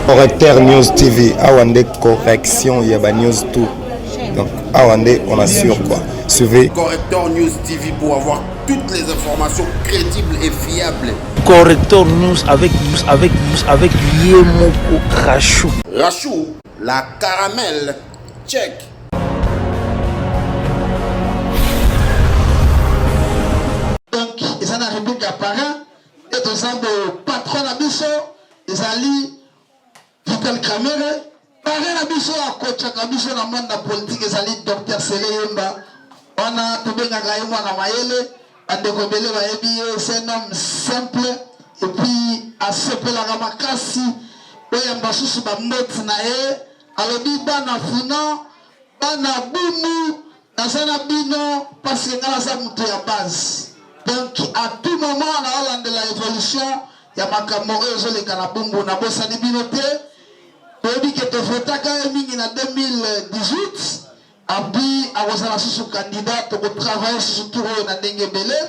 Correcteur News TV, Awande correction, il y a News tout. Donc, Awande, on assure quoi. Suivez. Correcteur News TV pour avoir toutes les informations crédibles et fiables. Correcteur News avec Yemoko Rachou. Rachou, la caramel, check. Donc, ils sont en République à Paris, et au sein de patron Abisso, ils allaient Vital Kamere, Paris Abisso à Kocha Abisso dans le monde de la politique, ils allaient Dr. Sele Yemba, on a tout bien gagné moi dans Maëlle, à découvrir c'est un homme simple, et puis à seper la ramakasi, où il y a un bassou sur ma motte nae, alors dit bana funa, bana boumou, dans un abino, parce que dans la moto à base. Donc, à tout moment, dans l'an de la révolution, il y a ma camarade, les canabumbo, na bossa de binoté. Puis, que te fait en 2018, Abi a reçu son candidat pour travailler sur ce tour dans Dengue Belé.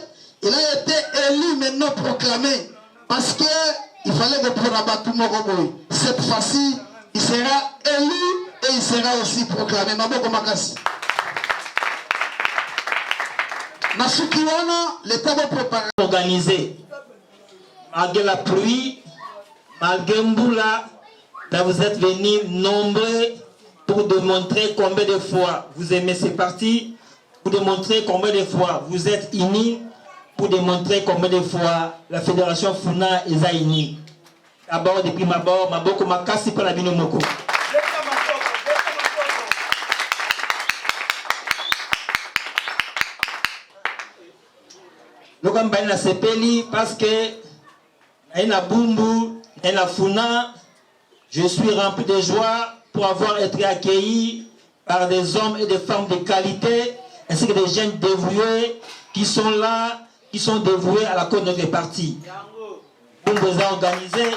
Il a été élu, maintenant proclamé. Parce qu'il fallait reprendre tout le monde. Cette fois-ci, il sera élu et il sera aussi proclamé. Maboko Makasi. L'État va préparer. Organisé. Malgré la pluie, malgré Mboula, là vous êtes venus nombreux pour démontrer combien de fois vous aimez ces partis, pour démontrer combien de fois vous êtes unis, pour démontrer combien de fois la Fédération Funa est unie. D'abord, depuis Mabor, Maboko Makasi pour la Binomoko. Parce que na Bumbu, na Funa, je suis rempli de joie pour avoir été accueilli par des hommes et des femmes de qualité, ainsi que des jeunes dévoués qui sont là, qui sont dévoués à la cause de notre parti. Bumbu les a organisés.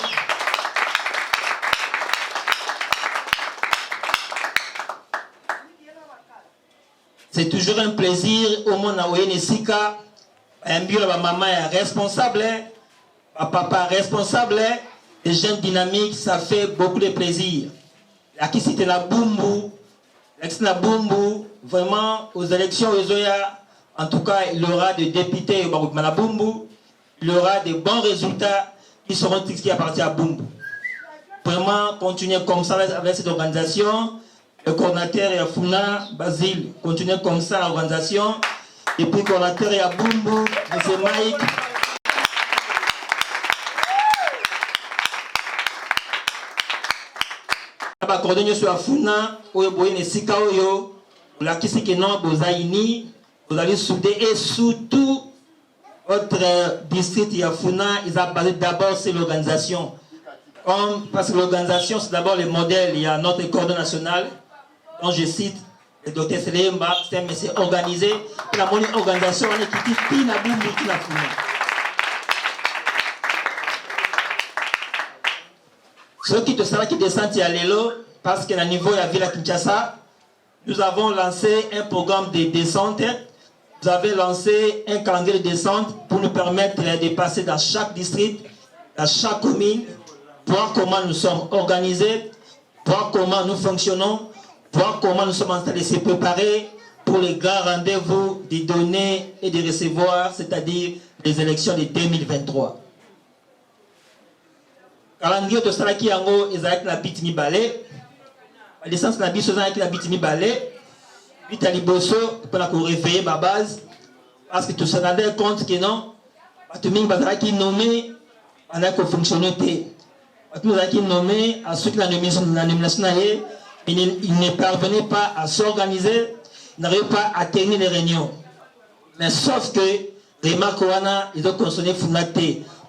C'est toujours un plaisir au monde à Oyenesika. Un bureau, ma maman est responsable, ma papa est responsable, les jeunes dynamiques, ça fait beaucoup de plaisir. Qui c'était la Bumbu, vraiment aux élections, en tout cas, il y aura des députés à Bumbu, il y aura des bons résultats qui seront qui appartiennent à Bumbu. Vraiment, continuer comme ça avec cette organisation. Le coordinateur est à Funa, Basile, continuer comme ça l'organisation. Et puis, coordinateur est à Bumbu, M. Mike. Coordonné sur Funa, Oyoboye Nesika Oyo, la Kisi Kenon, Bozaini, vous allez souder et surtout, votre district Yafuna, ils ont basé d'abord sur l'organisation. Parce que l'organisation, c'est d'abord le modèle. Il y a notre cordon national, dont je cite le docteur Selemba, c'est un monsieur organisé. La monnaie organisation, on est qui dit na Bumbu, qui na Funa. Ceux qui te savent qui descendent à l'élo, parce qu'à niveau de la ville à Kinshasa, nous avons lancé un programme de descente. Nous avons lancé un calendrier de descente pour nous permettre de passer dans chaque district, dans chaque commune, voir comment nous sommes organisés, voir comment nous fonctionnons, voir comment nous sommes en train de se préparer pour les grands rendez-vous de donner et de recevoir, c'est-à-dire les élections de 2023. Calendrier de Salaki Yango, ils ont la bitimi balé. La licence de la biso, ils ont la bitimi balé. Vitali Bosso, pour la réveiller ma base. Parce que tout ça n'a pas compte que non. Tout le monde qui nommé, on a fonctionné. Tout le monde qui nommé, à ceux qui la nomination, il ne parvenait pas à s'organiser, il n'arrivait pas à tenir les réunions. Mais sauf que les Marcoana, ils ont consommé Funa.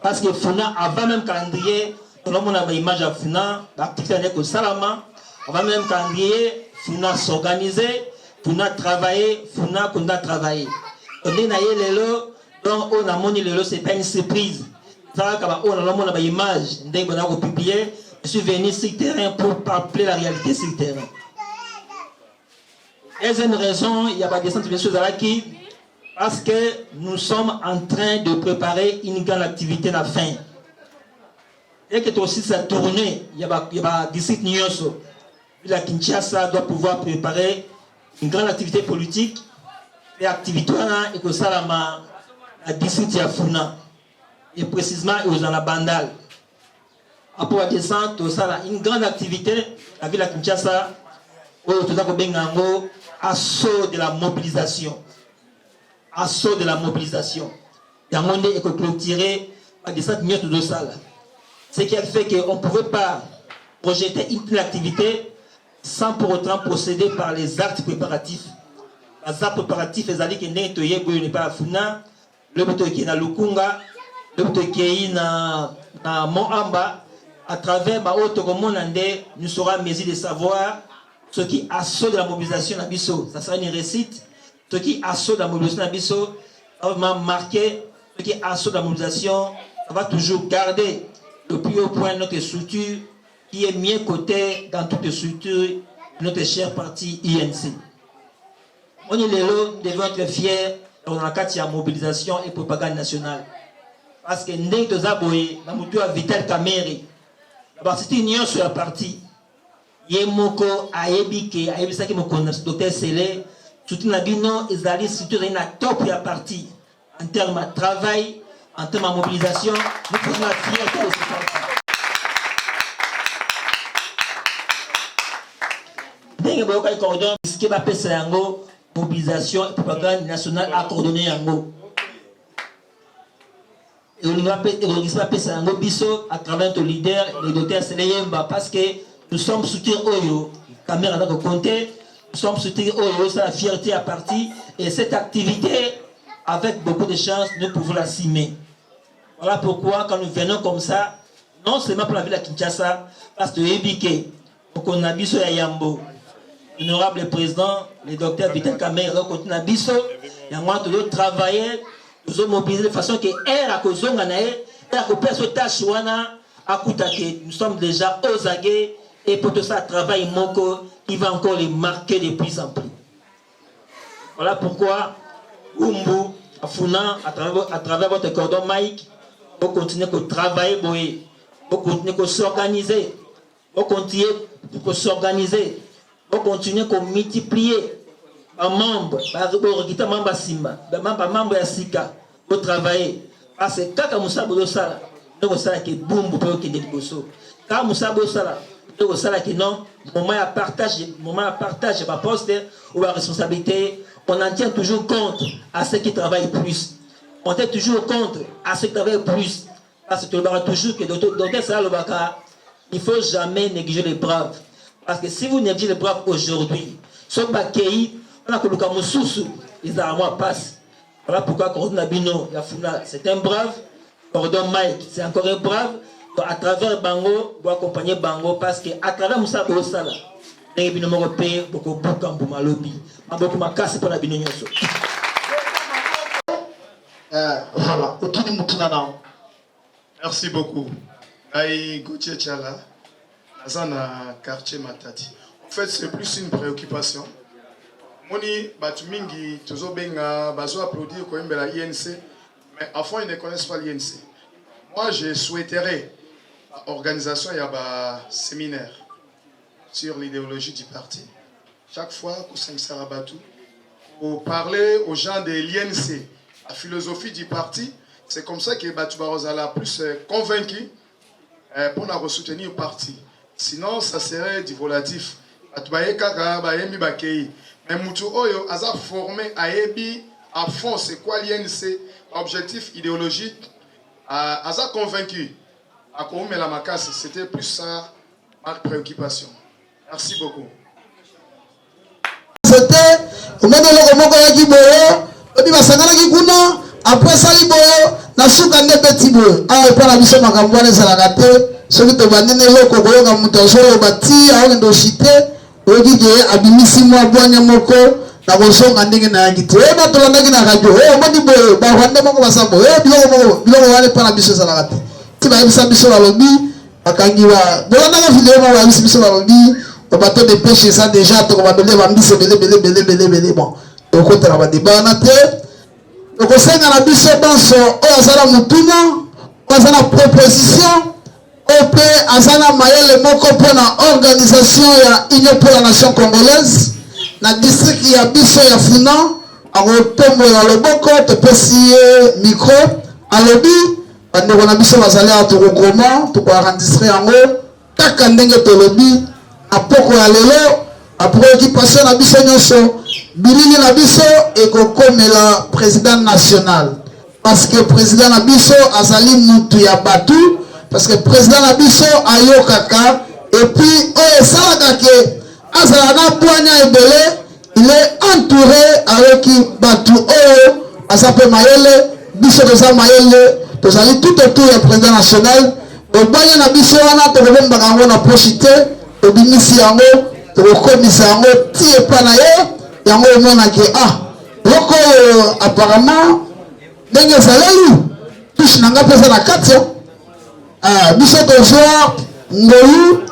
Parce que Funa, avant même calendrier, on a une image à Funa, l'activité avec le Salama, avant même calendrier, Funa s'organiser, Funa travailler, Funa qu'on a travaillé. On est naïe lelo, donc on a moni lelo, c'est pas une surprise. On a une image, on a publié. Je suis venu sur le terrain pour rappeler la réalité sur le terrain. Et c'est une raison, il y a pas de centre de choses à qui, parce que nous sommes en train de préparer une grande activité à la fin. Et que aussi sa tournée, il y a 17 Nyonso. La Kinshasa doit pouvoir préparer une grande activité politique et activité et que ça la district Yafuna et précisément aux la Bandal. Après la descente, ça une grande activité la ville de Kinshasa où tout ça bengango assaut de la mobilisation. Assaut de la mobilisation. Il y a un monde qui est clôturé par des centres de salle. Ce qui a fait qu'on ne pouvait pas projeter une activité sans pour autant procéder par les actes préparatifs. Les actes préparatifs, les alliés qui n'est pas à Funa, le bateau qui est à Lukunga, le bateau qui est à Moamba, à travers ma haute commandée, nous serons en mesure de savoir ce qui assaut de la mobilisation à Bisso. Ça sera une récite. Ce qui assaut de la mobilisation à Bisso, ça va vraiment marquer. Ce qui assaut de la mobilisation, ça va toujours garder le plus haut point de notre structure qui est mieux coté dans toutes les structures de notre cher parti INC. On est les lots, nous devons être fiers dans la cadre de la mobilisation et propagande nationale. Parce que nous avons Vital Kamere. C'est une union sur la partie. Yemoko Aebike, Aebisaki Mokona, docteur Sélé, tout le monde est allé structurer une top la partie. En termes de travail, en termes de mobilisation, nous faisons la fierté de ce parti. Dès que vous avez coordonné, ce qui va passer en haut, mobilisation et propagande nationale à coordonner en haut. Et on va passer en haut, biso à travers ton leader, le docteur Seleyemba, parce que nous sommes soutenus Oyo, caméra dans le comté, nous sommes soutenus Oyo, c'est la fierté à partie, et cette activité, avec beaucoup de chance, nous pouvons la cimer. Voilà pourquoi, quand nous venons comme ça, non seulement pour la ville de Kinshasa, parce que Ebike, on a biso ya Yambo. L'honorable président, le docteur Vital Kamere, on continue à biso, et on va travailler, nous avons mobilisé de façon que air à cause de nous sommes déjà aux aguets, et pour tout ça, travail Moko, il va encore les marquer de plus en plus. Voilà pourquoi, Umbu, Afuna, à travers votre cordon Mike, vous continuez à travailler, vous continuez à s'organiser, vous continuez à s'organiser, vous continuez à multiplier les membres, les membres Simba, les membres de Sika, vous travaillez. Parce que quand vous savez que vous savez que boum, vous pouvez que quand vous savez que vous savez que non, moment à partager ma poste ou ma responsabilité, on en tient toujours compte à ceux qui travaillent plus. On tient toujours compte à ceux qui travaillent plus. Parce que toujours que docteur Salah Lobaka, il ne faut jamais négliger les braves. Parce que si vous négligez les braves aujourd'hui, ce qui on a que le Kamoussou, les armoires passent. Voilà pourquoi Cordon Nabino, c'est un brave. Cordon Mike, c'est encore un brave. Donc, à travers Bango, vous accompagner Bango parce que à travers Moussa Bosala, les Bino Européens, beaucoup de Kambu Malobi, beaucoup de casse pour la Bino. Voilà, autour de Moutounana. Merci beaucoup. Aïe Gauthier Tchala, Azana quartier Matadi. En fait, c'est plus une préoccupation. Moni Batumingi, toujours benga, bazo applaudir quand même la INC, mais à fond ils ne connaissent pas l'INC. Moi, je souhaiterais l'organisation, il y a un séminaire sur l'idéologie du parti. Chaque fois qu'on s'en Batou, pour parler aux gens de l'INC, la philosophie du parti, c'est comme ça que Batou Barozala plus convaincu pour nous soutenir le parti. Sinon, ça serait du volatif. Mais Moutou Oyo a formé à Ebi à fond, c'est quoi l'INC, objectif idéologique, a convaincu. À Koume la Makassi, c'était plus ça ma préoccupation. Merci beaucoup. C'était au moment où après ça, nasuka nde petit boy awa pa na biso makambo wana ezalaka te soki tobandene eloko koyoka moto azoloba ti aokende oshite oyoki ke abimisi mwa bwanya moko na kozonga ndenge nayaki te oyo batolandaki na radio oyo omoni boye bavande moko basambo oyo biloko wana epa na biso ezalaka te ti bayebisa biso balobi bakangi bolandaka video moko bayebisi biso balobi babato de pêche eza déjà tokobandole bambisi ebele bon tokotela badeba wana te okosenga na biso banso oyo aza na motuna oyo aza na proposition oyo azana mayele moko pona organisation ya Union pour la Nation Congolaise na district ya biso ya Funa akotombola loboko topesi micro alobi bandeko na biso bazali atokokoma tokoenregistre yango kaka ndenge tolobi na poko ya lelo préoccupation na biso nyonso bilili na biso ekokomela président national parce que président na biso azali mutu ya batu parce que président na biso ayokaka et puis oyo esalaka ke azala na bwanya ebele il est entouré avec batu oyo aza mpe mayele biso toza mayele tozali tout autour ya président national obwanya na biso wana tokobombaka yango na poche te tobimisi yango tokokomisa yango ti epa na ye yango omonake loko oyo apparemment ndenge ezaleli tushe na nga mpe eza na kati biso tozwa ngoyu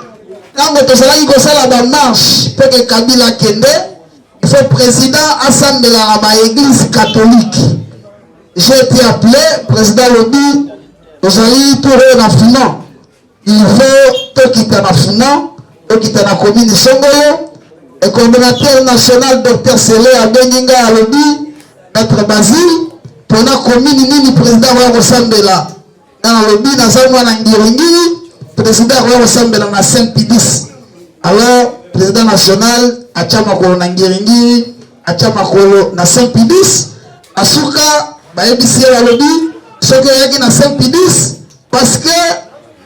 ntango tozalaki kosala bamarshe mpe ke Kabila akende il faut président asambela na baéglise catholique. J'ai été appelé président lobi tozali tour na Funa il faut tokita na Funa tokita na commune Songolo et coordonnateur national Dr Sele abenginga alobi maître Basile pona commune nini président wa kosambela na lobi na zamwa na ngiringi président wa kosambela na Saint-Pidis. Alors président national acha makolo na ngiringi acha makolo na Saint-Pidis asuka bayebisi ya lobi soki oyaki na Saint-Pidis parce que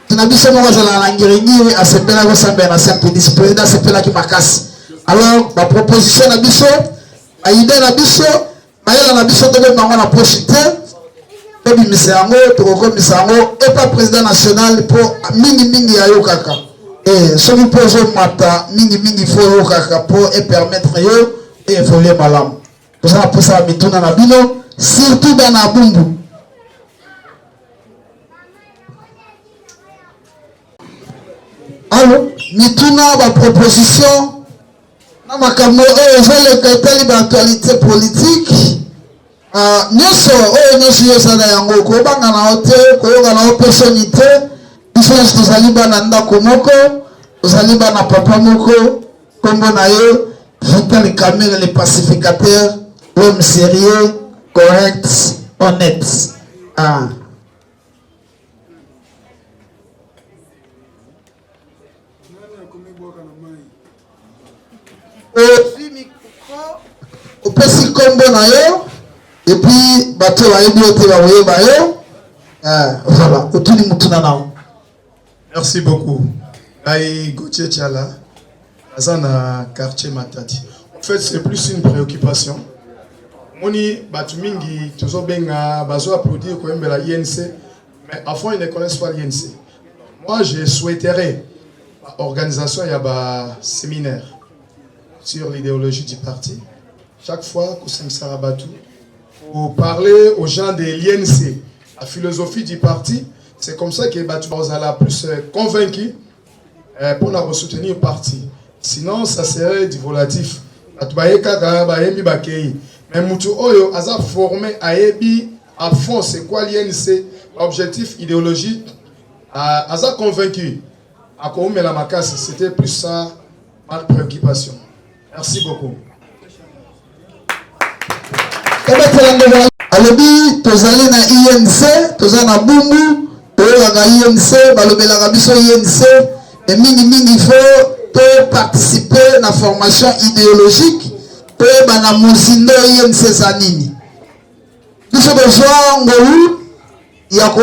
tunabiso moko azala na ngiringi asepela kosambela na Saint-Pidis président asepelaki makasi. Alors ba proposition na biso ba idée na biso bayela na biso tobe bango na poche te tobimisa yango tokokomisa yango epa président national po mingi ayokaka soki mpo ozomata mingi fo oyokaka po epermettre yo evolue malamu tozala mposa ya mituna na bino surtout bana bumbu. Alors mituna ba proposition na makambo oyo ezoleka etali baactualité politique nyonso oyo nyonso yo ezala yango kobanga na yo te koyoka na yo mpe soni te biso nyonso tozali bana ndako moko tozali bana papa moko kombo na yo Vital Kamerhe le pacificateur l'homme sérieux correct honnête. opesi kombo na yo et puis bato bayebi yo te bakoyeba yo voilà otuli mutuna nao. Merci beaucoup. Aïe Gauthier Tchala, Azana quartier Matadi. En fait, c'est plus une préoccupation. Moni Batumingi, toujours benga, bazo applaudir quand même la INC, mais à fond ils ne connaissent pas l'INC. Moi, je souhaiterais l'organisation, il y a un séminaire sur l'idéologie du parti. Chaque fois que c'est Sarabatu, pour parler aux gens de l'INC, la philosophie du parti, c'est comme ça que Batu Bazala plus convaincu pour nous soutenir le parti. Sinon, ça serait du volatif. Mais Moutou Oyo a formé à fond c'est quoi l'INC, l'objectif idéologique, a convaincu. À Koume la Macasse, c'était plus ça ma préoccupation. Merci beaucoup. Alobi tozali na INC tozali na bumbu toyaka INC balobelaka biso INC et mingi faut to participer na formation idéologique to bana musindo INC za nini biso besoin ngolu ya ko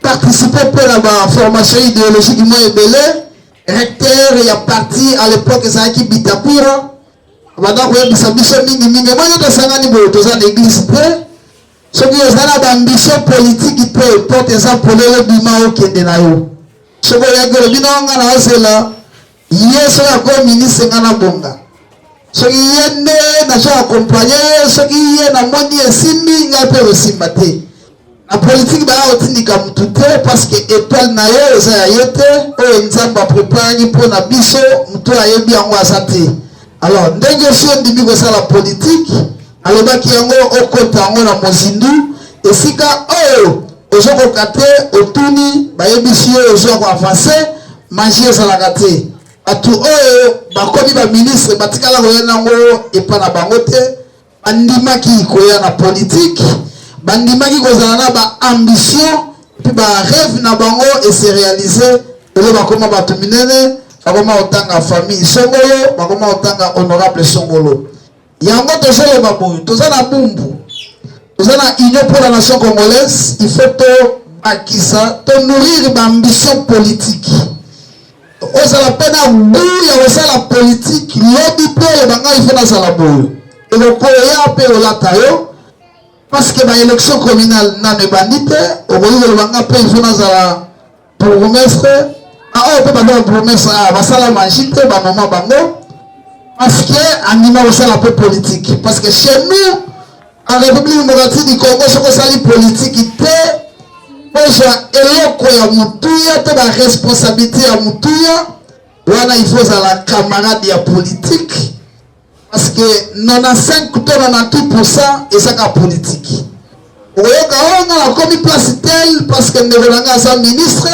participer pe na ba formation idéologique mo ebele recteur ya parti à l'époque ezalaki Bitapira banda koyebisa biso mingi moyo tosangani boyo toza na église te soki ezala baambition politique te porte eza polele bima okende na yo soki oyaki olobi na nga na ozela ye soki ako ministre nga na bonga soki ye nde nazo akompagne ye soki ye namoni esimbi ngai mpe osimba te na politique baya otindika mutu te parce que étoile na yo eza ya ye te oyo nzambe apreparaki mpo na biso mutu ayebi yango aza te. Alors ndenge osi ondimi kosala politique alobaki yango okota yango na mozindu esika oyo ozoko kate otuni bayebisi yo ozoko avancer magie ezalaka te bato oyo bakomi baministre batikala koya nango epa na bango te bandimaki koya na politique bandimaki kozala na baambition mpe barêve na bango ese réalise elo bakoma bato minene bakoma otanga famille songolo bakoma otanga honorable songolo yango tozoloba boyo toza na bumbu toza na union pour la nation congolaise il faut to bakisa to nourrir baambition politique ozala mpe na bu ya kosala politique lobi mpe olobanga ifo nazala boyo ekokoya mpe olata yo parce que baélection communale nano ebandi te okoki kolobanga mpe ifo nazala bourgmestre oyo mpe bando babourgmestre basala mangi te bamama bango parce que andima kosala mpe politique parce que chez nous en République démocratique du Congo soki osali politique te ozwa eloko ya mutuya te baresponsabilité ya mutuya wana il faut ozala camarade ya politique parce que 95 to 98% ezaka politique oyoka onga nakomi place tel parce que ndeko na ngai aza ministre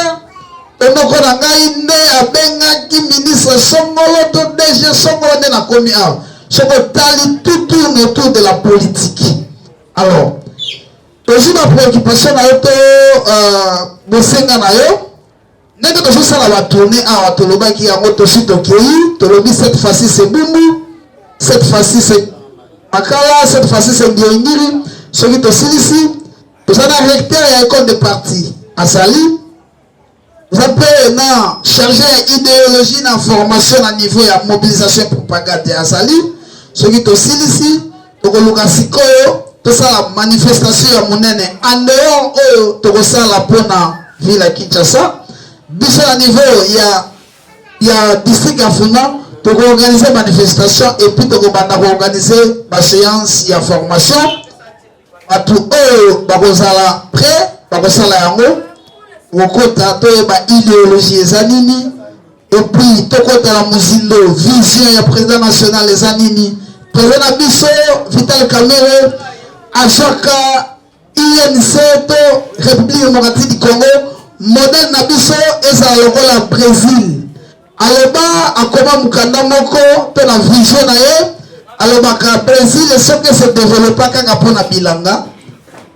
ondoko na ngai nde abengaki ministre songolo to DG songolo nde nakomi awa soki otali tout tourne autour de la politique alors tozwi na préoccupation na yo to bosenga na yo ndenge tozosala batourne awa tolobaki yango tosi tokei tolobi cette fois-ci c'est bumbu cette fois-ci c'est makala cette fois-ci c'est ngiringiri soki tosilisi toza na recteur ya école de parti azali toza mpe na chargé ya idéologie na formation na niveau ya mobilisation propagande azali soki tosilisi tokoluka sikoyo tosala manifestation ya monene en dehors oyo tokosala mpona ville ya Kinshasa biso na niveau ya district ya Funa tokoorganize manifestation et puis tokobanda koorganize baséance ya formation bato oyo bakozala prêt bakosala yango kokota toyeba idéologie eza nini et puis tokotala mozindo vision ya président national eza nini président na biso Vital Kamerhe azwaka INC to République démocratique du Congo modèle na biso ezala lokola Brésil aloba akoma mukanda moko mpe na vision na ye alobaka Brésil soki se développa kaka mpona bilanga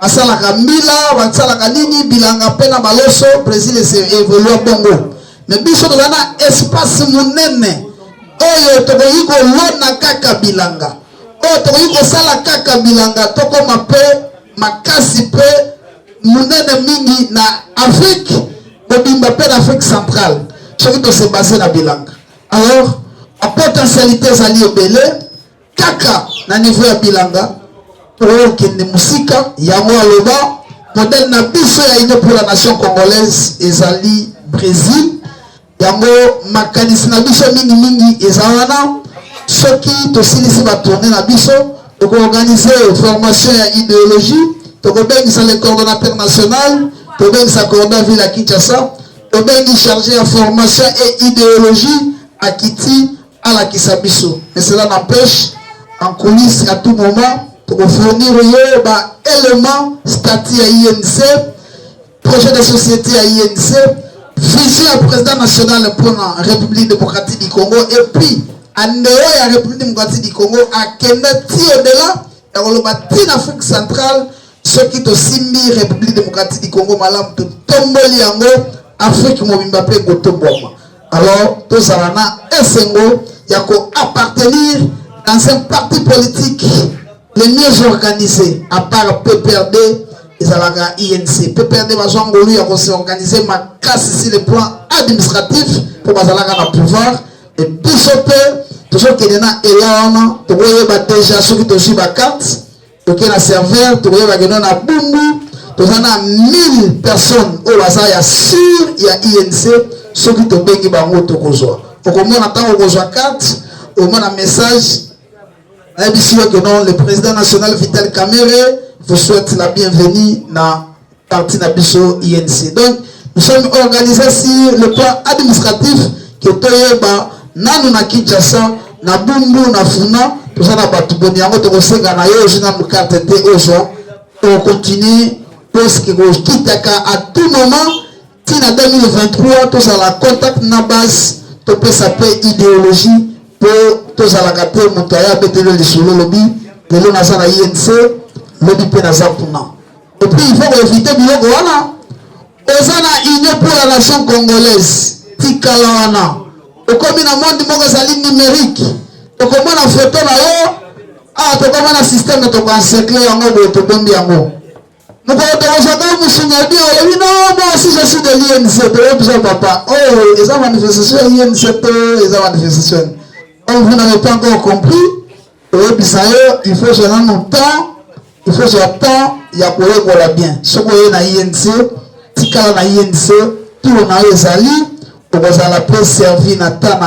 basalaka mbila basalaka nini bilanga mpe na baloso Brésil se évolua bongo mais biso toza na espace monene oyo tokoki kolona kaka bilanga oyo tokoki kosala kaka bilanga tokoma mpe makasi mpe monene mingi na Afrique mobimba mpe na Afrique centrale soki tose base na bilanga alors a potentialité ezali ebele kaka na niveau ya bilanga okende musika yango aloba modèle na biso ya union pour la nation congolaise ezali Brésil yango makanisi na biso mingi eza wana soki tosilisi batourne na biso tokoorganize formation ya idéologie tokobengisa le coordonnateur national tobengisa coordonnateur ville ya Kinshasa tobengi chargé ya formation et idéologie akiti alakisa biso mais cela n'empêche en coulisses à tout moment tokofournir yo baélément statut ya INC projet de société ya INC vision ya président national pour la République démocratique du Congo et puis en dehors ya République démocratique du Congo akende ti au-delà ya koloba ti na Afrique centrale soki tosimbi République démocratique du Congo malamu totomboli yango Afrique mobimba mpe kotombwama alors tozala na esengo ya ko-appartenir dans un parti politique le mieux organisé à part PPRD ezalaka INC PPRD bazwa ngolu ya kosorganize makasi sur le plan administratif po bazalaka na pouvoir et biso mpe tozokende na ela wana tokoyeba deja soki tozwi bakarte toke na serveur tokoyeba kende na bumbu toza na 1000 personnes oyo baza ya sur ya INC soki tobengi bango tokozwa okomona ntango okozwa carte omona message nayebisi yo que non le président national Vital Kamerhe vous souhaite la bienvenue na parti na biso INC. Donc nous sommes organisés sur le plan administratif que toyeba nanu na Kinshasa na bumbu na Funa toza na bato boni yango tokosenga na yo ozwi na carte te ozwa tokokontinue parce que à tout moment, si en 2023, tous à la contact na base, tu peux s'appeler idéologie pour tous à la gâter, Moutaya, Betelo, les solo lobby, de l'on a ça à INC, lobby Penaza Puna. Et puis il faut éviter Biloko Wana. Ozana Union pour la nation congolaise, Tikalawana. Au comme dans le monde, il y a numérique. Donc, comment on a photo là-haut? Ah, tu comment un système de ton encercler en haut de ton biango. Nous pouvons te rejoindre, nous sommes bien. Oui, non, moi aussi je suis de l'INC. Tu es papa. Oh, ils ont manifestation, l'INC, ils ont manifestation. Comme vous n'avez pas encore compris, il faut gérer nos temps, il faut gérer le temps, il y a pour eux bien. Ce qu'on est dans l'INC, Tika dans l'INC, tout le monde est allé, on va la presse servir dans le temps.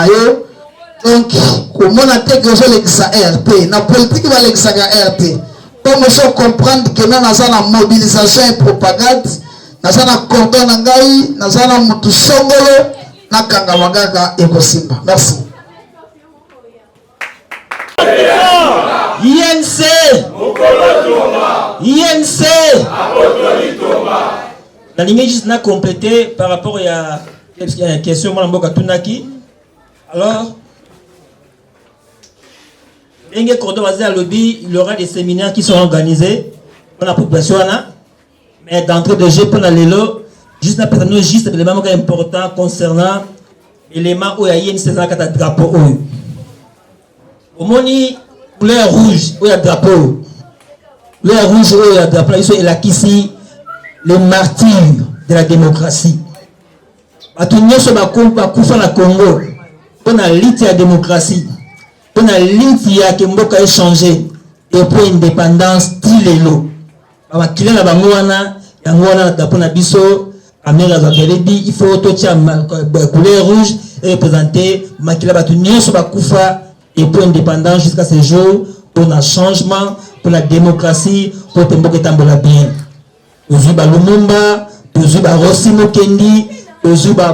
Donc, comment on a intégré l'exa RT, la politique va l'exa RT. Comme il faut comprendre que nous avons la mobilisation et propagande, nous avons la cordon nangai, nous avons la mutu songolo, na kangamagaga et kosimba. Merci. INC INC la ligne juste n'a complété par rapport à la question Mboka Tunaki. Alors il y aura des séminaires qui sont organisés pour la population, mais d'entrée de jeu pour la Lélo, juste l'élément important concernant l'élément où il y a une drapeau. Au moni, couleur rouge, où il y a drapeau. Couleur rouge, où il y a drapeau, il y a ici les martyrs de la démocratie. Tout le monde sur la Congo, pour la lutte de la démocratie. On a l'inti ya Mboka échangé depuis indépendance tilelo. Aba kile na bango wana yango wana dapona biso amera za keledi il faut to tia couleur rouge et représenter makila batu nyonso bakufa depuis indépendance jusqu'à ce jour pour un changement pour la démocratie pour Mboka tambola bien. Ozu ba Lumumba, ozu ba Rossi Mokendi, ozu ba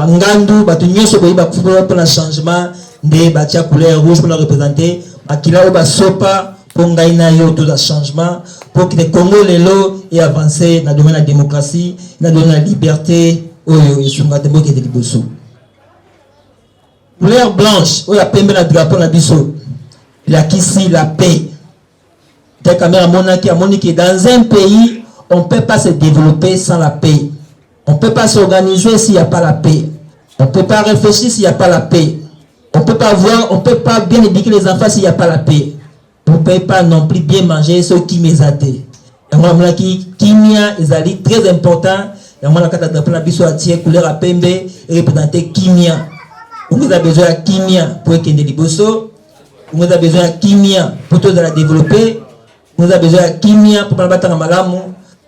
Ngandu batu nyonso ba kufa pour un changement de batia couleur rouge pour la représenter makila oba sopa pour ngaina yo tout le changement pour que le Congo lelo et avancer dans le domaine de la démocratie dans le domaine de la liberté oyo esunga tembo ke de liboso couleur blanche oyo pembe na drapeau na biso la kisi la paix ta caméra monaki dans un pays on peut pas se développer sans la paix, on peut pas s'organiser s'il y a pas la paix, on peut pas réfléchir s'il y a pas la paix. On peut pas voir, on peut pas bien éduquer les enfants s'il n'y a pas la paix. On ne peut pas non plus bien manger ceux qui m'ézatent. Et moi, kimia est très important. Et moi, la couleur à pembe et représenter kimia. On a besoin de kimia pour qu'il y ait des bosso. On a besoin de kimia pour tout la développer. On a besoin de kimia pour pas battre en malamu.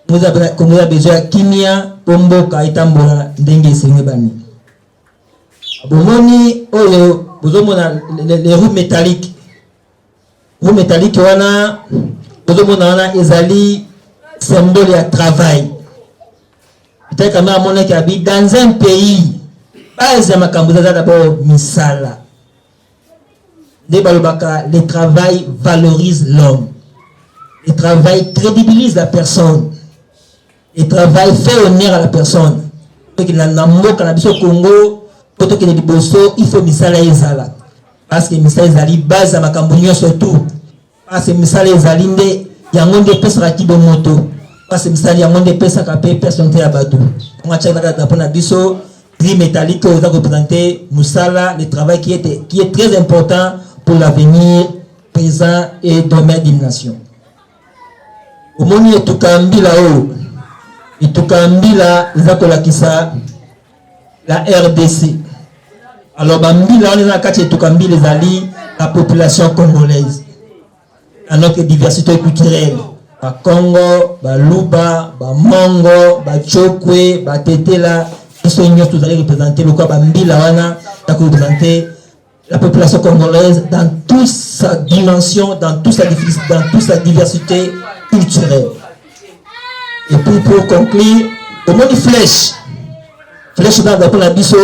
On a besoin de kimia pour mboka itambola dengue sengebani. Bomoni oyo les roues métalliques. Roues métalliques wana bozomona wana ezali symbole ya travail. Peut-être que mona qui habite dans un pays pas za makambo za d'abord misala. Le travail valorise l'homme. Le travail crédibilise la personne. Le travail fait honneur à la personne. Donc il a namboka na biso Congo. Il faut misala ezala parce que misala ezali base à makambunyo surtout parce que misala ezali nde yango nde pesa ki moto parce que misala yango nde pesa ka pe personne te abatu on a tchaka ta pona biso gris métallique on va représenter musala le travail qui est très important pour l'avenir présent et demain d'une nation. Au moni etukambila o etukambila zakola kisa la RDC. Alors, Bambila, on est dans la population congolaise. À notre diversité culturelle. Ba Congo, ba Luba, ba Mongo, ba Chokwe, ba Tetela. Ils sont tous allés représenter le corps Bambila, on a représenter la population congolaise dans toute sa dimension, dans toute sa diversité culturelle. Et puis, pour conclure, au moins une flèche. Flèche dans la biso.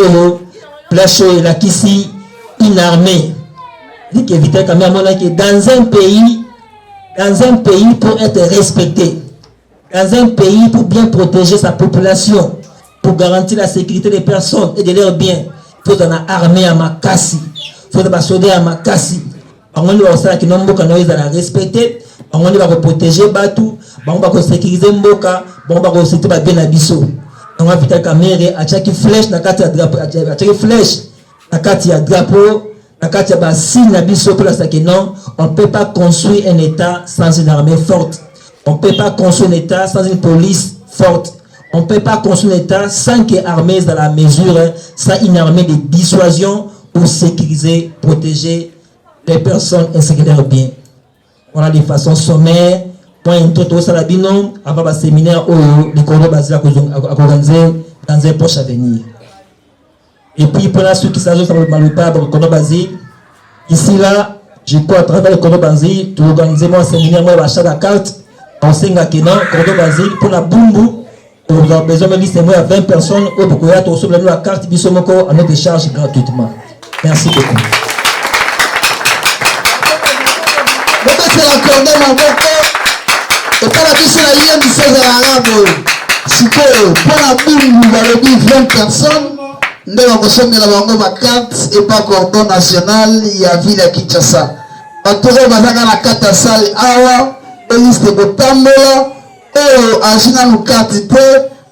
Flèche la kisi une armée. Dit qu'éviter quand même que dans un pays pour être respecté, dans un pays pour bien protéger sa population, pour garantir la sécurité des personnes et de leurs biens. Il faut une armée à Makassi, il faut des soldats à Makassi. On va qui n'ont pas respecter, on va protéger Batou, on va sécuriser Mboka, on va sécuriser bien Abisso. On va faire caméra à chaque flèche, à chaque flèche, à chaque drapeau, à chaque signe Abisso pour la non, on ne peut pas construire un État sans une armée forte. On ne peut pas construire un État sans une police forte. On ne peut pas construire un État sans qu'il y ait armée dans la mesure, sans une armée de dissuasion pour sécuriser, protéger les personnes ainsi que leurs biens. Voilà de façon sommaire. Point tout salabino avant le séminaire où les corps basés à organiser dans un proche avenir. Et puis pour ceux qui s'agissent de pas pour le basé, ici là, je crois à travers le corps basé, tu organises un séminaire moi achat la carte, on sait que non, corps basé pour la boumbu. Nous avons besoin de listes à 20 personnes ou pour que tu reçoives la carte Bisomoko à notre charge gratuitement. Merci beaucoup. C'est la cordée Maboko. Et par la mission à l'IMC de l'Arabe, si pour la boum, vous avez 20 personnes, nous avons consommé la banque ma carte et pas cordon national, il y a ville à Kinshasa. Batoro Bazaka la carte à salle Awa, et liste de Tambola. Agina nous carte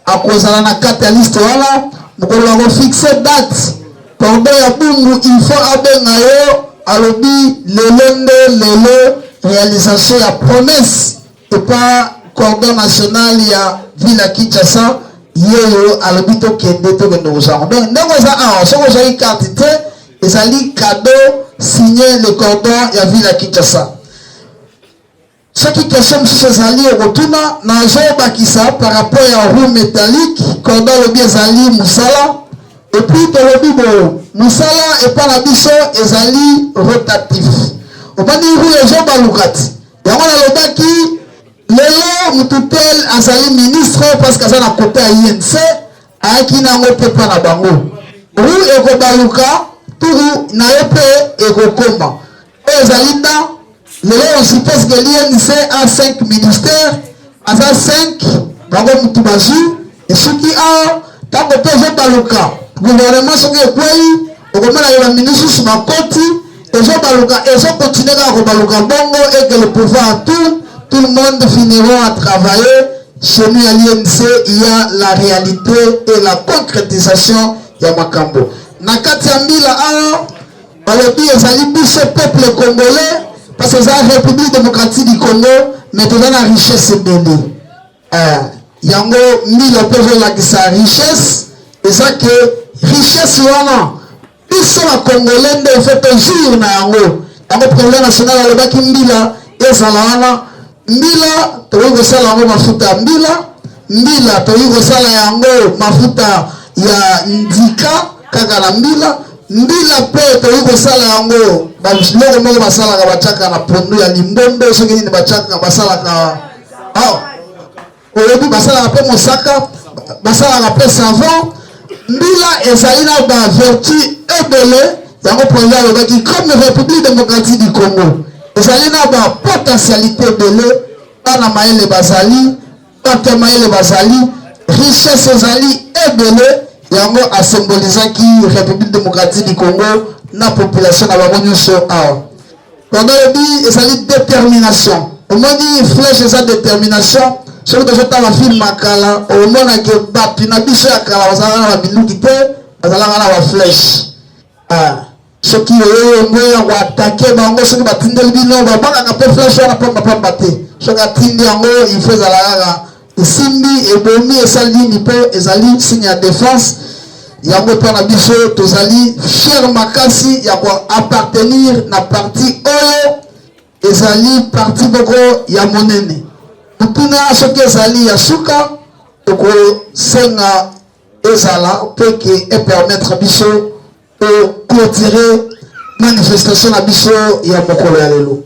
à cause de la carte à l'histoire nous allons fixer date pendant la boum il faut abengayo à l'obi le réalisation la promesse et pas cordon national il y a ville à Kinshasa yéyo à l'obi to kende to kende donc ndeko za a so ko jai carte et ça li cadeau signé le cordon il y a ville à Kinshasa. Ce qui question M. Zali au retour, par rapport à roue métallique, cordon le bien Zali Moussala, et puis le bibo Moussala et par la bicho et Zali rotatif. Au pas dire roue et Jean Baloukat. Et on a le baki, Léo Moutoupel a Zali ministre parce que ça n'a côté à INC, à qui n'a pas la bango. Roue et Kobalouka, tout n'a pas et Kokomba. Et Zali dans le suppose que l'INC a 5 ministères, a 5 bango mutubazu, et ce qui a tant que PG Baluka, gouvernement ce qui est quoi, au moment où la ministre sur ma côte, et Jean Baluka, et Jean continue à Baluka Bongo, et que le pouvoir tout le monde finira à travailler. Chez nous à l'INC, il y a la réalité et la concrétisation de Makambo. Nakati Ambila a, balobi ezali biso peuple congolais. Parce que c'est la République démocratique du Congo, mais tout dans la richesse belé. Yango mille personnes là qui sa richesse, et ça que richesse wana, ils sont à Congolais de fait toujours na yango. Yango problème national à l'obaki mbila, et ça là mbila, toi vous ça là mafuta mbila, toi vous ça là yango mafuta ya ndika kaka na mbila pe to yuko sala yango ba loko moko basala ka bachaka na pondu ya limbombe soki ni bachaka basala ka oyebi basala pe mosaka basala pe savon mbila ezali na ba vertu ebele yango projet lobaki comme République démocratique du Congo ezali na ba potentialité ebele bana maele bazali bate maele bazali richesse ezali ebele yango a symbolisé qui République démocratique du Congo na population na bango nyonso awa. Pendant le dit ezali détermination. Au moins dit flèche eza détermination. Soki tozota ba film makala au mona ke bapi na biso ya kala bazala na biluki te bazala na ba flèche. Soki oyo ngoya ko attaquer bango soki batindeli bino ba baka pe flèche wana pamba pamba te. Soki atindi yango il faut zala simbi ebomi esali ni pe ezali signe ya défense yango pa na biso tozali fier makasi ya ko appartenir na parti oyo ezali parti boko ya monene mutuna soki ezali ya suka toko senga ezala pe ke et permettre biso de clôturer manifestation na biso ya mokolo ya lelo.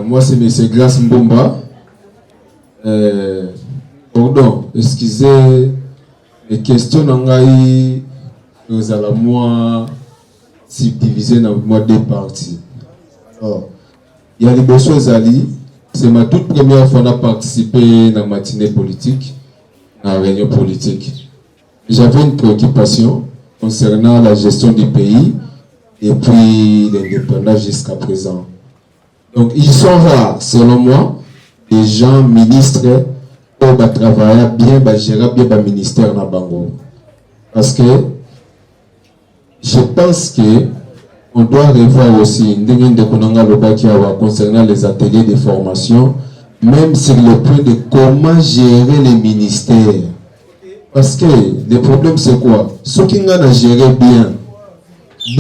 Moi c'est M. Glace Mbomba. Pardon, excusez question nangai aux à la moi subdivisé dans moi deux parties. Alors, il y a les besoins Zali. C'est ma toute première fois à participer dans la matinée politique, dans la réunion politique. J'avais une préoccupation concernant la gestion du pays et puis l'indépendance jusqu'à présent. Donc, ils sont rares, selon moi, les gens ministres qui travailler bien, gérer bien le ministère dans Bango. Parce que je pense que on doit revoir aussi concernant les ateliers de formation, même sur le point de comment gérer les ministères. Parce que le problème c'est quoi? Ceux qui ont géré bien,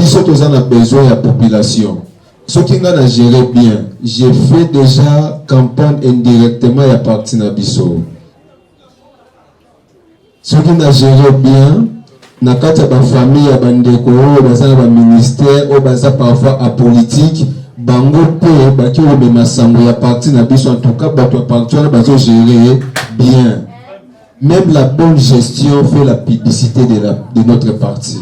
ceux qui ont besoin de la population, ceux qui ont géré bien, j'ai fait déjà campagne indirectement à partir de Bisso. Ceux qui ont géré bien, na kati ya famille ya bandeko baza na ministère o baza parfois à politique bango pe baki o be masango ya parti na biso en tout cas bato ya parti na bazo gérer bien. Même la bonne gestion fait la publicité de notre parti.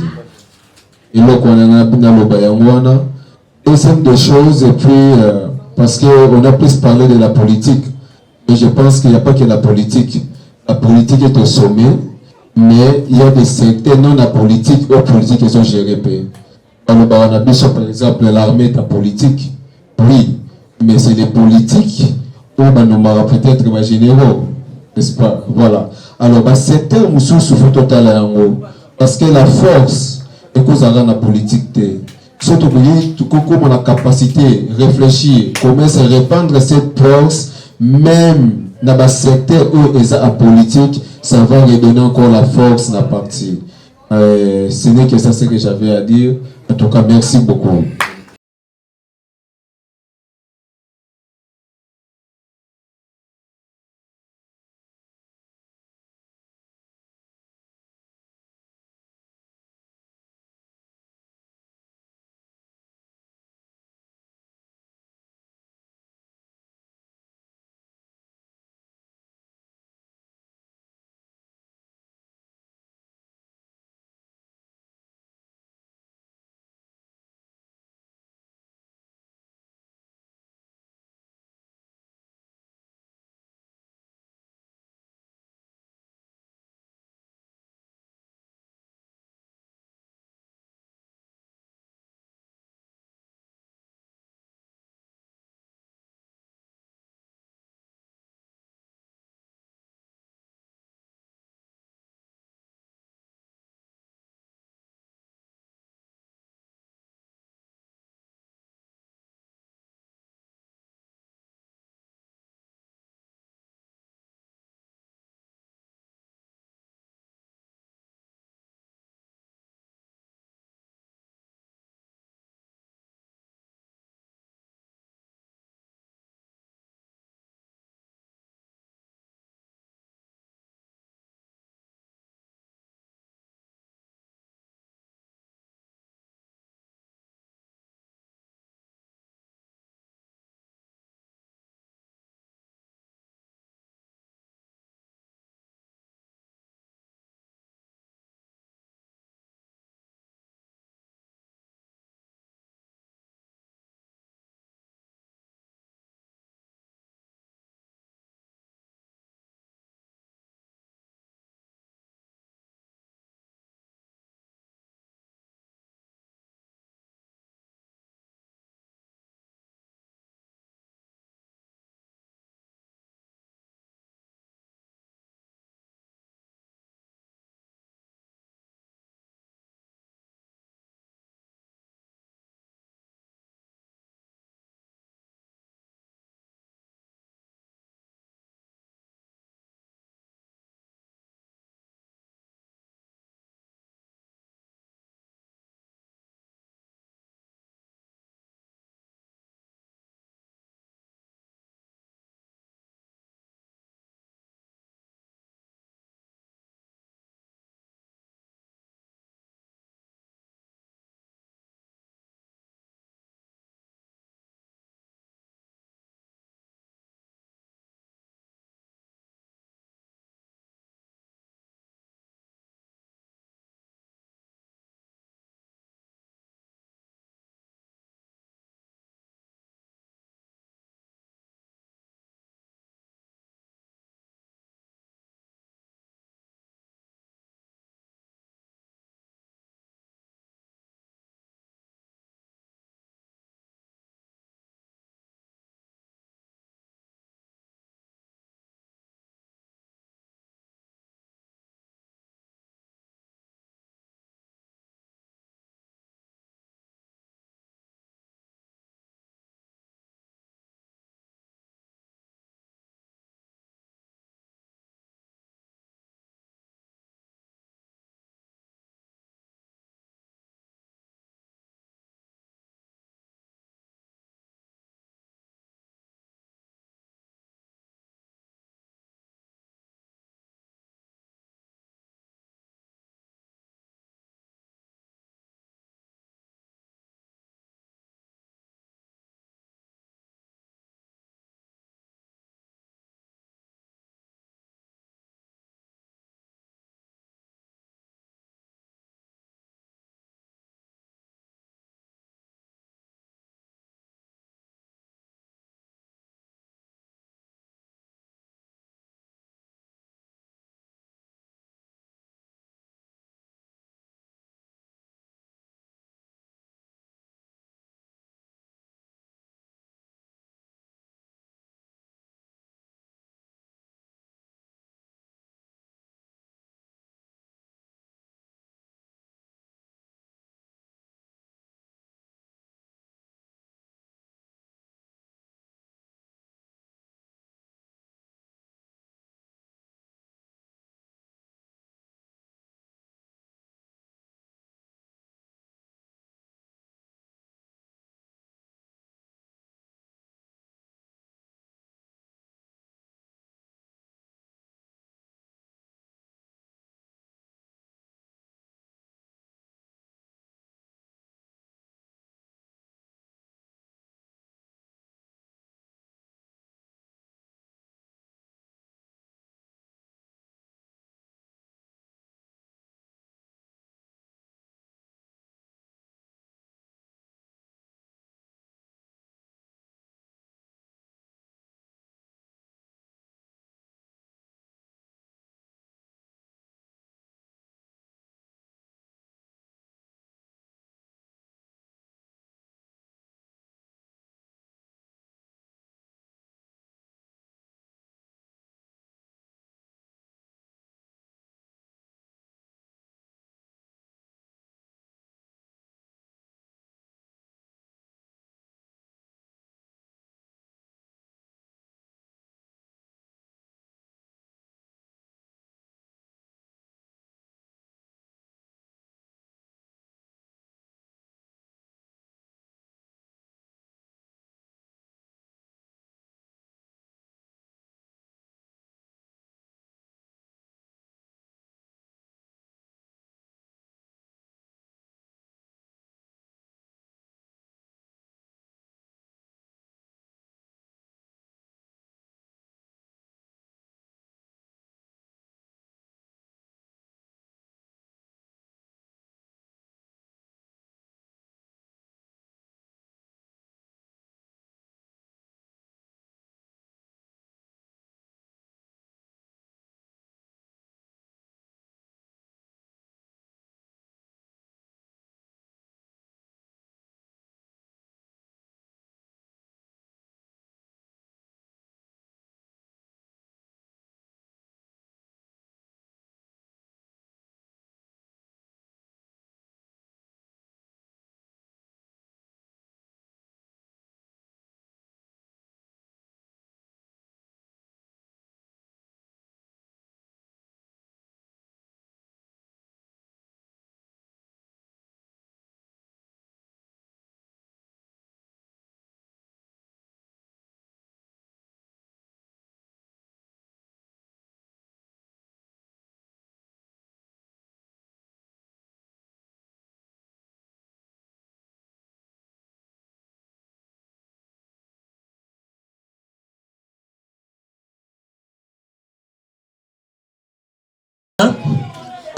Et là qu'on a na loba yangwana. Deuxième des choses et puis parce que on a plus parlé de la politique, mais je pense qu'il n'y a pas que la politique. La politique est au sommet. Mais il y a des secteurs non apolitiques ou politiques qui sont gérés. Dans le Baranabiso, par exemple, l'armée est apolitique. Oui, mais c'est les politiques où on peut-être les généraux. N'est-ce pas? Voilà. Alors, secteur Moussou souffre totalement. Parce que la force est cause à la politique. Surtout que on a la capacité de réfléchir, comment se répandre cette force, même dans le secteur où il y a politique, ça va redonner encore la force dans la partie. Ce n'est que ça ce que j'avais à dire. En tout cas, merci beaucoup.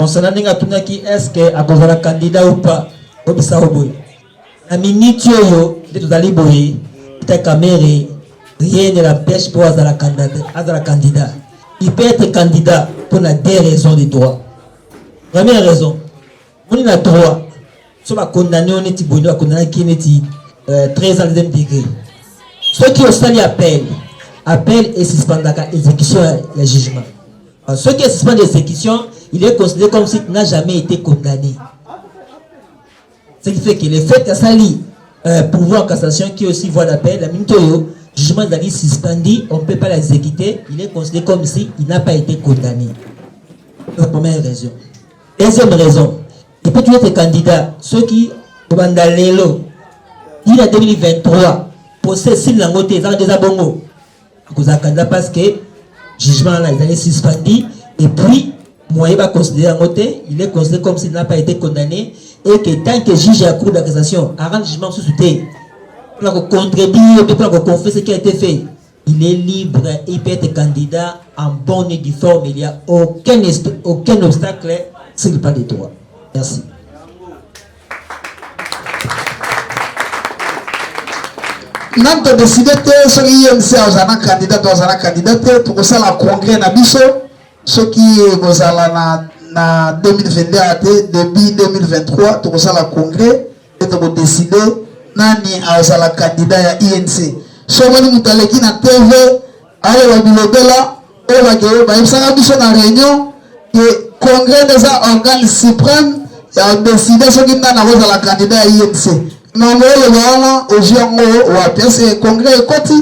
concernant Ninga Tunaki, est-ce que à cause de la candidat ou pas, Obisa Oboy. La minute yo, de tout aller boy, ta caméra, rien ne l'empêche pour avoir la candidat. Il peut être candidat pour la deux raisons de droit. Première raison, on a droit, soit va condamner, on est bonheur, condamner qui est 13 ans de degré. Ceux qui ont sali appel et suspendent l'exécution et le jugement. Ceux qui suspendent l'exécution, il est considéré comme s'il n'a jamais été condamné. Ce qui fait que le fait que ça lit pouvoir en cassation qui aussi voit l'appel, la minute où le jugement est suspendu, on ne peut pas l'exécuter, il est considéré comme s'il n'a pas été condamné. La première raison. Deuxième raison, il peut toujours être candidat. Ceux qui, au Bandalelo, il a 2023, possèdent s'il n'a pas été bongo. À cause de candidat parce que le jugement là, il est suspendu et puis, moi, il va considérer en côté, il est considéré comme s'il n'a pas été condamné et que tant que juge à cour d'accusation a rendu jugement sous soutien, pour contredire, pour confesser ce qui a été fait, il est libre, il peut être candidat en bonne et due forme, il n'y a aucun obstacle s'il pas de droit. Merci. Nous avons décidé que ceux qui sont candidats pour ça la congrès Nabiso, ceux qui sont en 2022, début 2023, pour ça la congrès, et nous avons décidé nani a la candidat à INC. Si on a qui na TV, allez la bilobela, on va dire, bah il s'en a biso na réunion, que congrès des organes suprêmes a décidé ceux qui n'ont la candidat à INC. Non, le aujourd'hui on va passer congrès côté.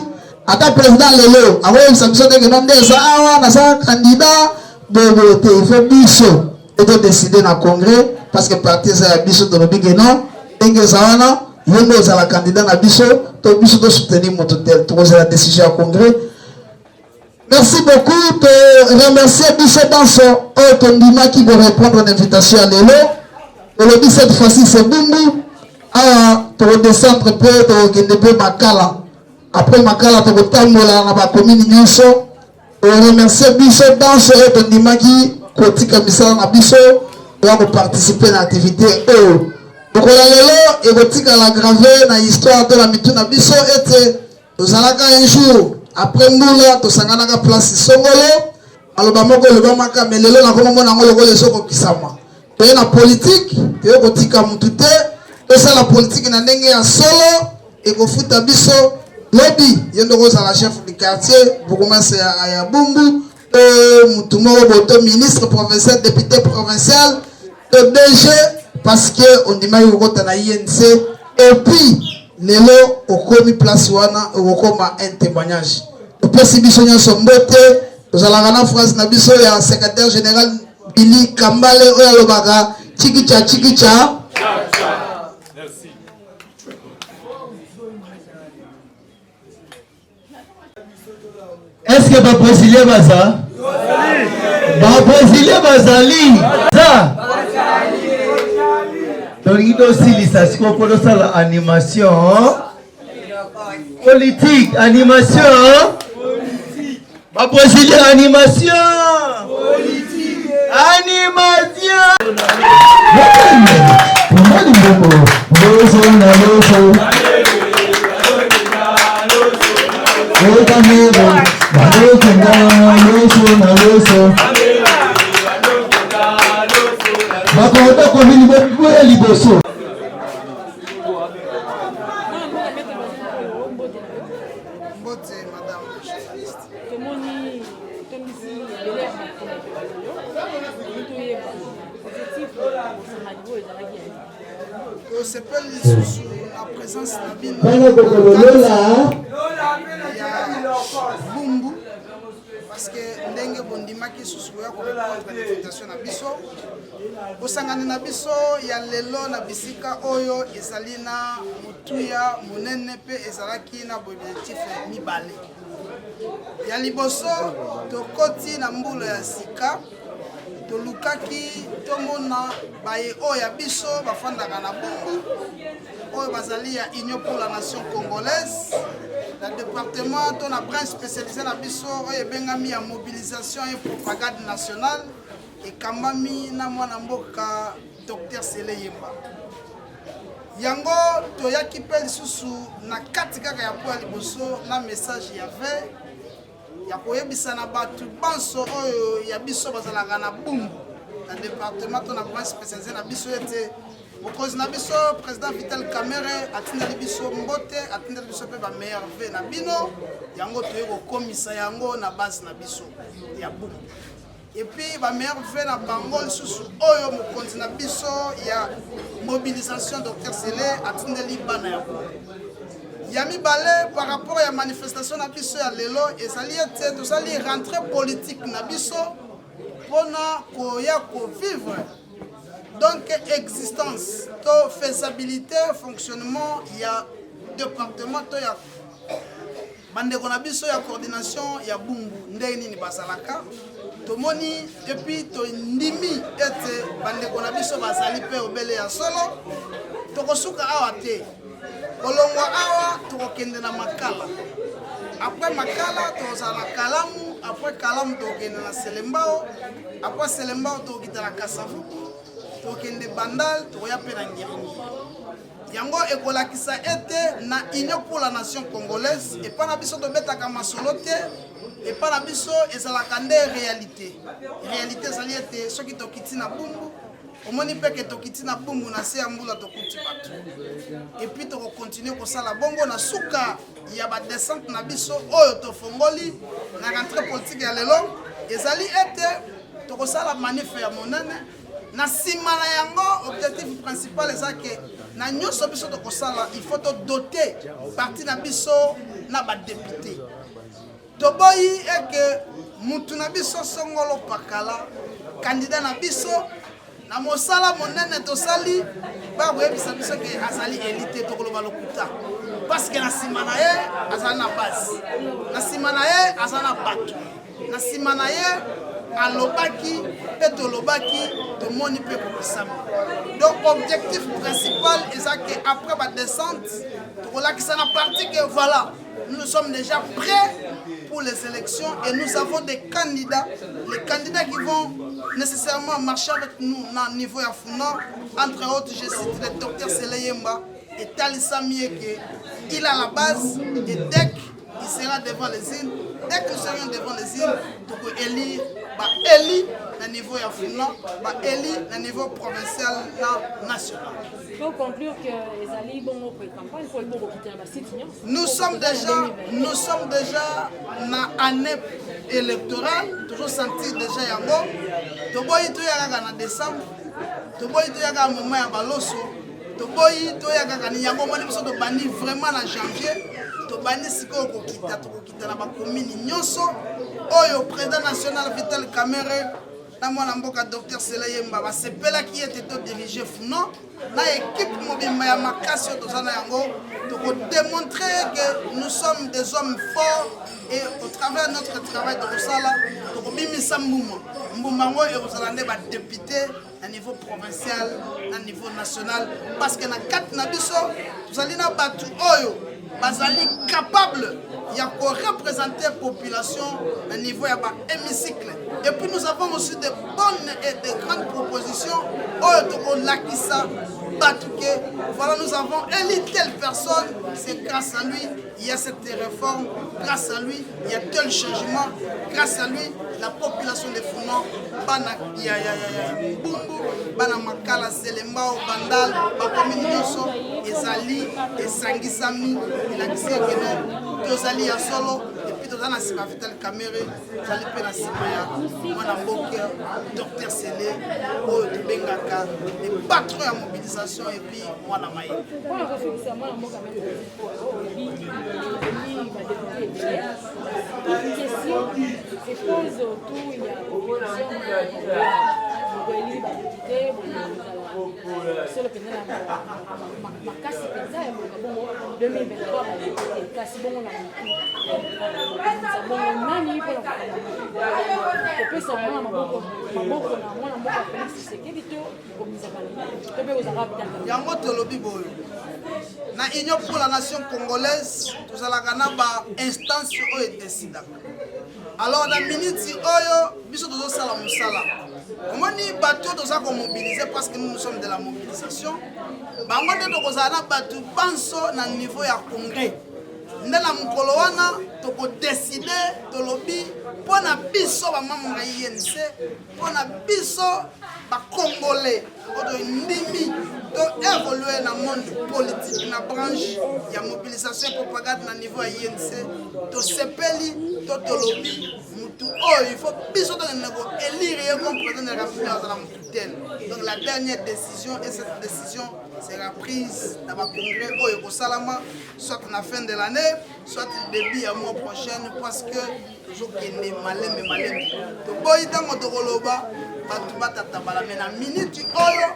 Ata président lelo, avant ça biso de non des ça na ça candidat bobo te fait biso et de décider na congrès parce que parti ça biso de lobby non,enge ça Yendo za la candidat na biso, to biso de soutenir mon total. To la décision au congrès. Merci beaucoup de remercier biso dans son Tondima qui va répondre à l'invitation à l'élo. Et le dit cette fois-ci c'est Bumbu. Ah, to descendre peu to gende Makala. Après Makala to tambola na ba commune nyonso. Et remercier biso dans son Tondima qui kotika misala na biso pour participer à l'activité eux. Donc et botika la gravé na histoire de la mituna biso était nous allons un jour après moula to sanganaka place songolo aloba moko le bamaka melelo na komo na ngolo le soko kisama to na politique te botika mutute to ça la politique na ndenge ya solo et ko futa biso lobby yendo ko la chef du quartier bokomasa ya Bumbu mutumo boto ministre provincial député provincial de DG parce que on dit maï au na INC et puis lelo okomi place wana okoma un témoignage le président Sonyo Sombote nous allons na phrase na biso ya secrétaire général Billy Kambale oya lobaka chikicha merci. Est-ce que Brésilien baza Brésilien bazali ça Torido silisa siko pour la animation politique animation Brésilien animation politique animation la présence de Bumbu parce que ndenge bondimaki susuya ko répondre l'invitation na biso osangana na biso ya lelo na bisika oyo ezali na mutuya munene pe ezalaki na objectif mibale ya liboso tokoti na mbula ya sika tolukaki tomona baye oyo ya biso bafandaka na Bumbu oyo bazali ya Union pour la Nation Congolaise le département ton a branche spécialisé na biso oyo bengami ya mobilisation et propagande nationale ekambami na mwana mboka Dr Sele Yemba. Yango toyaki pe lisusu na kati kaka ya po liboso na message ya ve ya koyebisa na batu banso oyo ya biso bazalaka na bumbu na département to na province spécialisée na biso ete bokozi na biso président Vital Kamerhe atindeli biso mbote atindeli biso pe ba meilleur ve na bino yango toye kokomisa yango na base na biso ya bumbu. Et puis ba meilleur ve na bango lisusu oyo mokonzi na biso ya mobilisation Dr Sele atindeli bana ya Yami Balé par rapport à la manifestation na biso ya lelo ezali ete tozali rentrée politique na biso pona koya ko vivre donc existence to faisabilité fonctionnement ya département to ya bandeko na biso ya coordination ya bungu ndenge nini basalaka tomoni et puis to ndimi ete bandeko na biso bazali pe obele ya solo tokosuka awa te kolongwa awa tokokende na makala après makala tozala kalamu après kalamu tokende na selembao après selembao tokita na kasavuku tokende bandal toya pe na ngiringi yango ekolakisa ete na union pour la nation congolaise et pas na biso tobetaka masolo te et pas na biso ezalaka nde réalité ezali ete soki tokiti na bumbu omoni peke tokiti na bumbu na se ya mbula tokuti bato et puis toko continuer kosala bongo na suka ya ba descente na biso oyo tofongoli na rentrée politique ya lelo ezali ete tokosala manif ya monene na sima na yango objectif principal ezake na nyonso biso tokosala il faut to doter parti na biso na ba député toboyi eke mutu na biso songolo pakala candidat na biso na mosala monene tosali ba boyebisa biso ke azali élité tokoloba lokuta parce que na sima na ye azali na base na sima na ye azali na bato na sima na ye alobaki pe tolobaki tomoni pe kokisami donc objectif principal ezake après ba descente tokolakisa na parti que voilà nous sommes déjà prêts pour les élections et nous avons des candidats, les candidats qui vont nécessairement marcher avec nous à niveau ya Funa, entre autres je cite le Dr Sele Yemba et Talissa Mieke. Il a la base et dès qu'il sera devant les îles, dès que nous serons devant les îles, pour élire, élire à niveau ya Funa, élire à niveau provincial, national. Pour conclure que les alliés vont pour campagne, il faut le quitter la site. Nous sommes déjà dans année électorale, toujours senti déjà yango. Toboyi to yaga na décembre, toboyi to yaga moment ya baloso, toboyi to yaga ni yango moni biso to bandi vraiment na janvier, to bandi siko kokita na ba commune nyonso oyo président national Vital Kamerhe na mwana mboka Dr Sele Yemba basepela qui était to diriger Funa na équipe mobimba ya makasi tozana yango pour démontrer que nous sommes des hommes forts et au travers de notre travail de Rosala pour bimisa mbuma ngo et Rosalande ba député à niveau provincial à niveau national parce que na quatre na biso tozali na batu oyo bazali capable il y a pour représenter la population à niveau de l'hémicycle. Et puis nous avons aussi de bonnes et de grandes propositions. Voilà, nous avons élu telle personne, c'est grâce à lui, il y a cette réforme, grâce à lui, il y a tel changement, grâce à lui, la population de Funa, il y a Bumbu, Bana Makala, Selembao, Bandal, Bakominiso, Ezali, Esangisami, il a dit que tozali ya solo et puis tozali na sima Vital Kamerhe tozali pe na sima ya mwana mboka Dr Sele oyo tobengaka les patrons ya mobilisation et puis mwana maye kasi bongo na bongo nani pour kopesa mwana maboko na mwana mboka Félix Tshisekedi to komisa bana to be ozanga bitanga yango tolobi boyo na union pour la nation congolaise tozalaka na ba instance oyo décidaka alors na minute oyo biso tozosala mosala omoni bato toza komobilize parce que nous sommes de la mobilisation bango nde tokozala na bato banso na niveau ya congrès nde na mokolo wana tokodeside tolobi mpo na biso bamambre ya INC mpo na biso bakongolais oyo ndimi to évoluer na monde politique na branche ya mobilisation et propagande na niveau ya INC to sepeli to tolobi mutu oyo il faut biso to nego élire comme président de la République dans la mututelle. Donc la dernière décision et cette décision sera prise dans le congrès oyo ko salama soit à la fin de l'année soit au début du mois prochain parce que toujours kende malem to boy tango to koloba batu batata bala mena minute oyo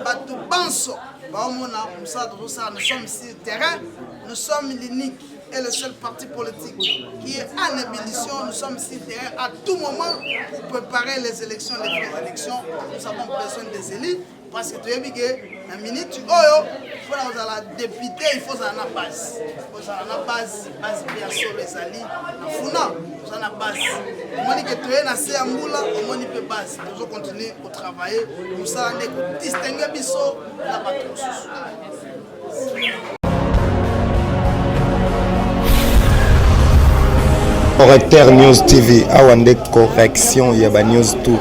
batu banso baomona musala to ça nous sommes sur le terrain nous sommes l'unique et le seul parti politique qui est en ébullition. Nous sommes sur le terrain à tout moment pour préparer les élections, les vraies élections. Nous avons besoin des élus parce que tu es bigué, la minute oyo, il faut la député, il faut la base. Il faut la base bien sûr les alliés, la funa, il faut la base. On dit que tu es nassé à Moula, on dit que base. Nous allons continuer à travailler, nous allons distinguer biso la bataille. Correcteur News TV, Awande correction, il y a news tout.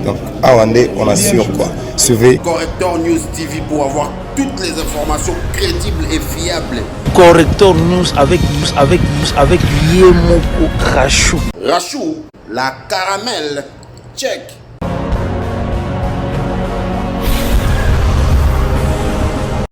Donc, Awande, on assure quoi. Suivez Correcteur News TV pour avoir toutes les informations crédibles et fiables. Correcteur News avec Yemoko Rachou. Rachou, la caramel, check.